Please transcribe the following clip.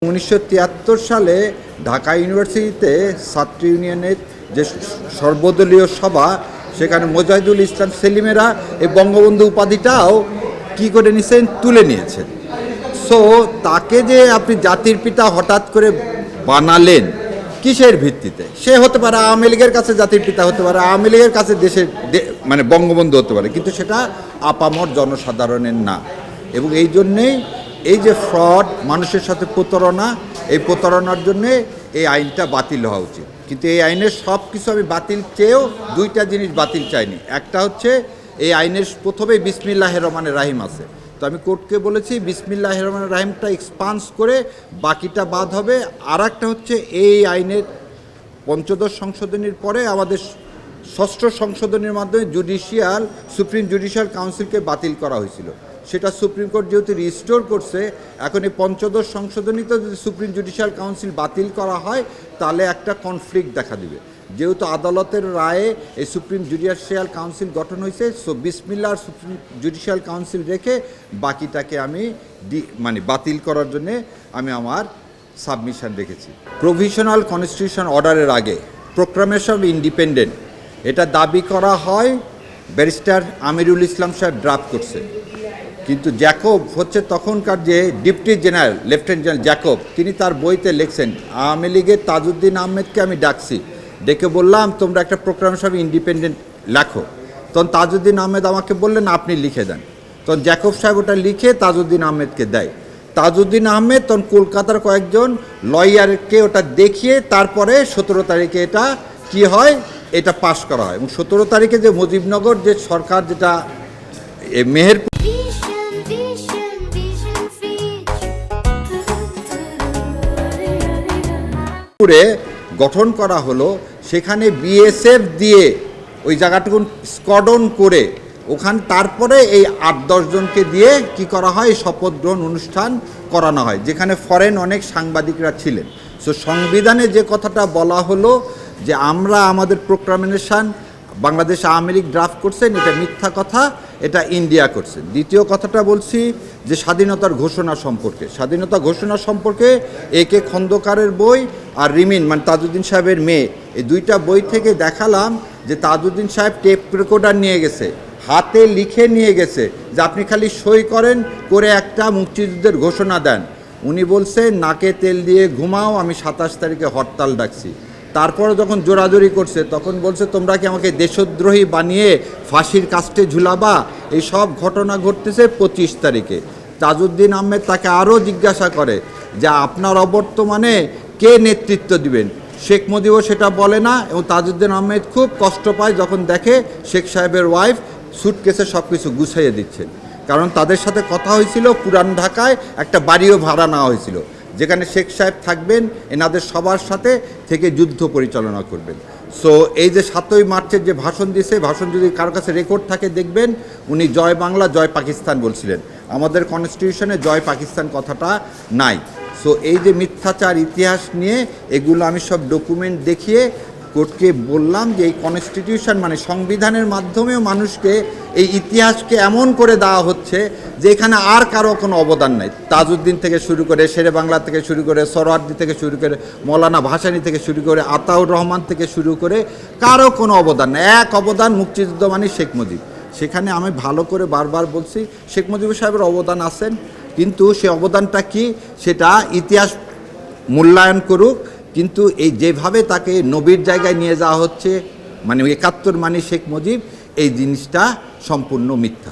1973 সালে ঢাকা ইউনিভার্সিটিতে ছাত্র ইউনিয়নের যে সর্বদলীয় সভা, সেখানে মোজাহিদুল ইসলাম সেলিমেরা এই বঙ্গবন্ধু উপাধিটাও কি করে নিয়েছেন, তুলে নিয়েছেন। সো তাকে যে আপনি জাতির পিতা হঠাৎ করে বানালেন কিসের ভিত্তিতে? সে হতে পারে আওয়ামী লীগের কাছে জাতির পিতা হতে পারে, আওয়ামী লীগের কাছে দেশের মানে বঙ্গবন্ধু হতে পারে, কিন্তু সেটা আপামর জনসাধারণের না। এবং এই জন্যেই এই যে ফ্রড, মানুষের সাথে প্রতারণা, এই প্রতারণার জন্যে এই আইনটা বাতিল হওয়া উচিত। কিন্তু এই আইনের সব কিছু আমি বাতিল চেয়েও দুইটা জিনিস বাতিল চাইনি। একটা হচ্ছে এই আইনের প্রথমেই বিসমিল্লাহির রহমানির রাহিম আছে, তো আমি কোর্টকে বলেছি বিসমিল্লাহির রহমানির রাহিমটা এক্সপান্স করে বাকিটা বাদ হবে। আর একটা হচ্ছে এই আইনের পঞ্চদশ সংশোধনীর পরে আমাদের ষষ্ঠ সংশোধনীর মাধ্যমে সুপ্রিম জুডিশিয়াল কাউন্সিলকে বাতিল করা হয়েছিল, সেটা সুপ্রিম কোর্ট যেহেতু রিস্টোর করছে, এখন এই পঞ্চদশ সংশোধনীতে যদি সুপ্রিম জুডিশিয়াল কাউন্সিল বাতিল করা হয় তাহলে একটা কনফ্লিক্ট দেখা দিবে। যেহেতু আদালতের রায়ে এই সুপ্রিম জুডিশিয়াল কাউন্সিল গঠন হয়েছে, সো বিসমিল্লাহ আর সুপ্রিম জুডিশিয়াল কাউন্সিল রেখে বাকিটাকে আমি বাতিল করার জন্যে আমি আমার সাবমিশন রেখেছি। প্রভিশনাল কনস্টিটিউশন অর্ডারের আগে প্রোক্লামেশন অফ ইন্ডিপেন্ডেন্ট, এটা দাবি করা হয় ব্যারিস্টার আমিরুল ইসলাম সাহেব ড্রাফট করছে, কিন্তু জ্যাকব হচ্ছে তখনকার যে deputy general, lieutenant general Jacob, তিনি তার বইতে লিখছেন আওয়ামী লীগের তাজউদ্দিন আহমেদকে আমি ডাকছি, ডেকে বললাম তোমরা একটা প্রোক্লামেশন অফ ইন্ডিপেন্ডেন্ট লেখো। তখন তাজউদ্দিন আহমেদ আমাকে বললেন আপনি লিখে দেন। তখন জ্যাকব সাহেব ওটা লিখে তাজউদ্দিন আহমেদকে দেয়। তাজউদ্দিন আহমেদ তখন কলকাতার কয়েকজন লয়ারকে ওটা দেখিয়ে তারপরে 17 তারিখে এটা কি হয়, এটা পাশ করা হয়। এবং 17 তারিখে যে মুজিবনগর যে সরকার, যেটা মেহেরপুর গঠন করা হলো, সেখানে বিএসএফ দিয়ে ওই জায়গাটুকু স্কডন করে ওখানে তারপরে এই 8-10 জনকে দিয়ে কি করা হয়, শপথ গ্রহণ অনুষ্ঠান করানো হয়, যেখানে ফরেন অনেক সাংবাদিকরা ছিলেন। সো সংবিধানে যে কথাটা বলা হলো যে আমরা আমাদের প্রোক্লামেশন বাংলাদেশ আওয়ামী লীগ ড্রাফট করছেন, এটা মিথ্যা কথা, এটা ইন্ডিয়া করছে। দ্বিতীয় কথাটা বলছি যে স্বাধীনতার ঘোষণা সম্পর্কে, স্বাধীনতা ঘোষণা সম্পর্কে একে খন্দকারের বই আর রিমিন তাজউদ্দিন সাহেবের মেয়ে, এই দুইটা বই থেকে দেখালাম যে তাজউদ্দিন সাহেব টেপ রেকর্ডার নিয়ে গেছে, হাতে লিখে নিয়ে গেছে যে আপনি খালি সই করেন, করে একটা মুক্তিযুদ্ধের ঘোষণা দেন। উনি বলছে নাকে তেল দিয়ে ঘুমাও, আমি 27 তারিখে হরতাল ডাকছি। তারপরে যখন জোরাজোরি করছে তখন বলছে তোমরা কি আমাকে দেশদ্রোহী বানিয়ে ফাঁসির কাস্টে ঝুলাবা। এই সব ঘটনা ঘটতেছে 25 তারিখে। তাজউদ্দিন আহমেদ তাকে আরও জিজ্ঞাসা করে যে আপনার অবর্তমানে কে নেতৃত্ব দিবেন। শেখ মুজিবও সেটা বলে না, এবং তাজউদ্দিন আহমেদ খুব কষ্ট পায় যখন দেখে শেখ সাহেবের ওয়াইফ সুটকেসে সব কিছু গুছাইয়ে দিচ্ছেন। কারণ তাদের সাথে কথা হয়েছিল পুরান ঢাকায় একটা বাড়িও ভাড়া নেওয়া হয়েছিল, যেখানে শেখ সাহেব থাকবেন, এনাদের সবার সাথে থেকে যুদ্ধ পরিচালনা করবেন। সো এই যে 7ই মার্চের যে ভাষণ দিয়েছে, ভাষণ যদি কারোর কাছে রেকর্ড থাকে দেখবেন উনি জয় বাংলা জয় পাকিস্তান বলছিলেন। আমাদের কনস্টিটিউশনে জয় পাকিস্তান কথাটা নাই। সো এই যে মিথ্যাচার ইতিহাস নিয়ে এগুলো আমি সব ডকুমেন্ট দেখিয়ে কোর্টকে বললাম যে এই কনস্টিটিউশন সংবিধানের মাধ্যমেও মানুষকে এই ইতিহাসকে এমন করে দেওয়া হচ্ছে যে এখানে আর কারো কোনো অবদান নাই। তাজউদ্দিন থেকে শুরু করে, শেরে বাংলা থেকে শুরু করে, সোহরাওয়ার্দী থেকে শুরু করে, মৌলানা ভাসানী থেকে শুরু করে, আতাউর রহমান থেকে শুরু করে কারো কোনো অবদান নেই। এক অবদান মুক্তিযুদ্ধ শেখ মুজিব। সেখানে আমি ভালো করে বারবার বলছি শেখ মুজিবুর সাহেবের অবদান আছেন, কিন্তু সে অবদানটা কি সেটা ইতিহাস মূল্যায়ন করুক। কিন্তু এই যেভাবে তাকে নবীর জায়গায় নিয়ে যাওয়া হচ্ছে 71 শেখ মুজিব, এই জিনিসটা সম্পূর্ণ মিথ্যা।